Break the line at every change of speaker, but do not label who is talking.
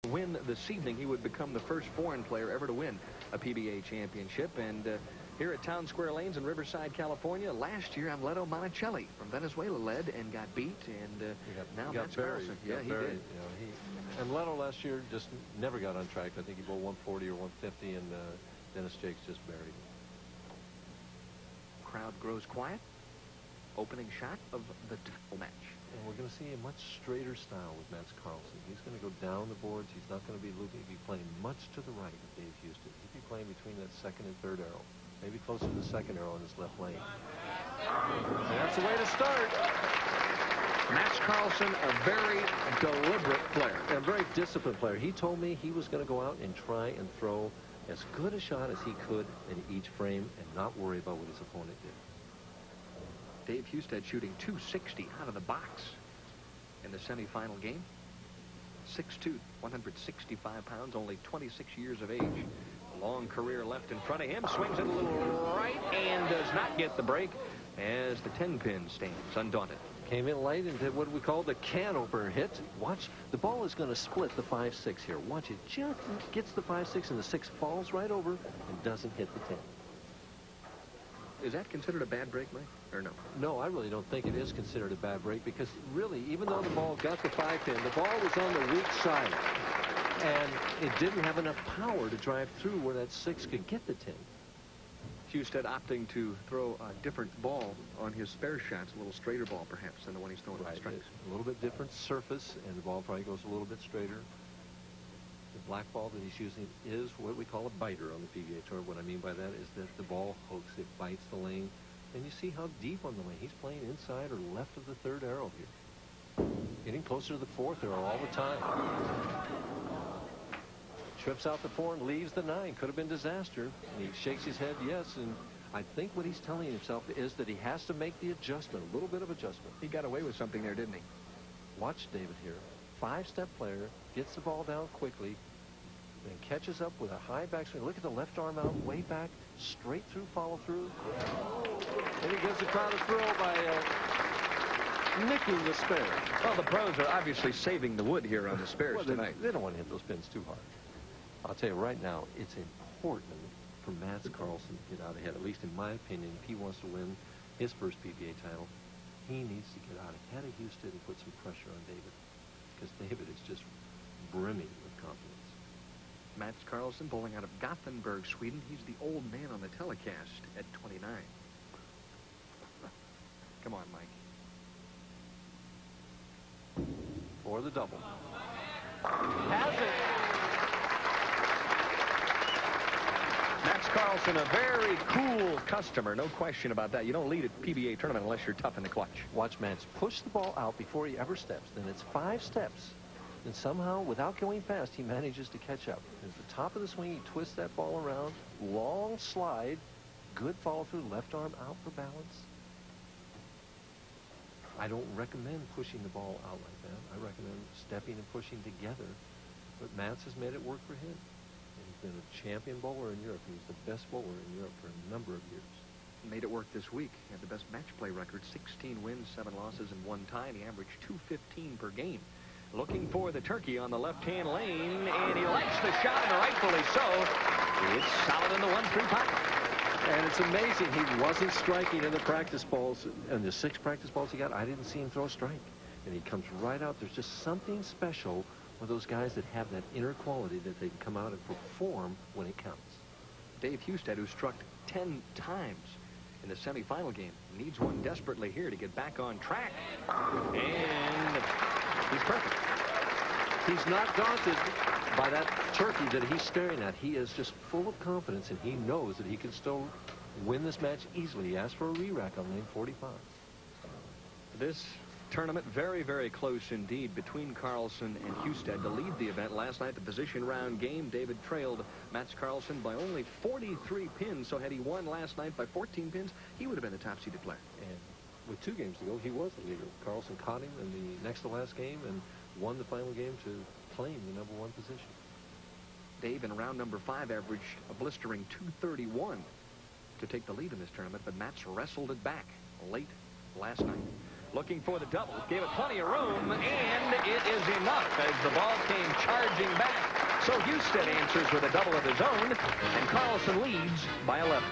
win this evening, he would become the first foreign player ever to win a PBA championship. And here at Town Square Lanes in Riverside, California, last year Amleto Monticelli from Venezuela led and got beat, and now Mats Karlsson. Yeah, he did.
You know, Amleto last year just never got on track. I think he bowled 140 or 150, and Dennis Jakes just buried him.
Crowd grows quiet. Opening shot of the title match.
And we're going to see a much straighter style with Mats Karlsson. He's going to go down the boards. He's not going to be looping. He'll be playing much to the right of Dave Husted. He'll be playing between that second and third arrow. Maybe closer to the second arrow in his left lane. And that's the way to start.
Mats Karlsson, a very deliberate player.
And a very disciplined player. He told me he was going to go out and try and throw as good a shot as he could in each frame and not worry about what his opponent did.
Dave Husted shooting .260 out of the box in the semifinal game. 6'2", 165 pounds, only 26 years of age. A long career left in front of him. Swings it a little right and does not get the break as the 10-pin stands undaunted.
Came in late and did what we call the can opener hit. Watch, the ball is going to split the 5-6 here. Watch, it just gets the 5-6 and the 6 falls right over and doesn't hit the 10.
Is that considered a bad break, Mike, or no?
No, I really don't think it is considered a bad break, because really, even though the ball got the 5-pin, the ball was on the weak side, and it didn't have enough power to drive through where that 6 could get the 10.
Husted opting to throw a different ball on his spare shots, a little straighter ball, perhaps, than the one he's throwing on strikes.
A little bit different surface, and the ball probably goes a little bit straighter. The black ball that he's using is what we call a biter on the PBA Tour. What I mean by that is that the ball hooks, it bites the lane, and you see how deep on the lane. He's playing inside or left of the third arrow here. Getting closer to the fourth arrow all the time. Trips out the 4 and leaves the 9. Could have been disaster. And he shakes his head yes, and I think what he's telling himself is that he has to make the adjustment, a little bit of adjustment.
He got away with something there, didn't he?
Watch David here. 5-step player, gets the ball down quickly, then catches up with a high backswing. Look at the left arm out, way back, straight through, follow through. And he gives the crowd a thrill by nicking the spare.
Well, the pros are obviously saving the wood here on the spares tonight.
They don't want to hit those pins too hard. I'll tell you right now, it's important for Mats Karlsson to get out ahead, at least in my opinion. If he wants to win his first PBA title, he needs to get out ahead of Husted and put some pressure on David, because David is just brimming with confidence.
Mats Karlsson bowling out of Gothenburg, Sweden. He's the old man on the telecast at 29. Come on, Mike.
For the double. Has it.
Mats Karlsson, a very cool customer, no question about that. You don't lead a PBA tournament unless you're tough in the clutch.
Watch Mats push the ball out before he ever steps. Then it's 5 steps. And somehow, without going fast, he manages to catch up. At the top of the swing, he twists that ball around. Long slide. Good follow through. Left arm out for balance. I don't recommend pushing the ball out like that. I recommend stepping and pushing together. But Mats has made it work for him. He's been a champion bowler in Europe. He was the best bowler in Europe for a number of years.
Made it work this week. He had the best match play record, 16 wins, 7 losses, and 1 tie. And he averaged .215 per game. Looking for the turkey on the left-hand lane, and he likes the shot, and rightfully so. It's solid in the 1-3 pocket.
And it's amazing he wasn't striking in the practice balls. And the 6 practice balls he got, I didn't see him throw a strike. And he comes right out. There's just something special with those guys that have that inner quality that they can come out and perform when it counts.
Dave Husted, who struck 10 times in the semifinal game, needs one desperately here to get back on track. And he's perfect.
He's not daunted by that turkey that he's staring at. He is just full of confidence, and he knows that he can still win this match easily. He asked for a re-rack on lane 45.
This tournament very, very close indeed between Karlsson and Husted to lead the event. Last night, the position round game, David trailed Mats Karlsson by only 43 pins. So had he won last night by 14 pins, he would have been the top-seeded player.
And with 2 games to go, he was the leader. Karlsson caught him in the next to last game and won the final game to claim the #1 position.
Dave, in round number 5, averaged a blistering .231 to take the lead in this tournament, but Mats wrestled it back late last night. looking for the double. Gave it plenty of room, and it is enough as the ball came charging back. So Husted answers with a double of his own, and Karlsson leads by 11.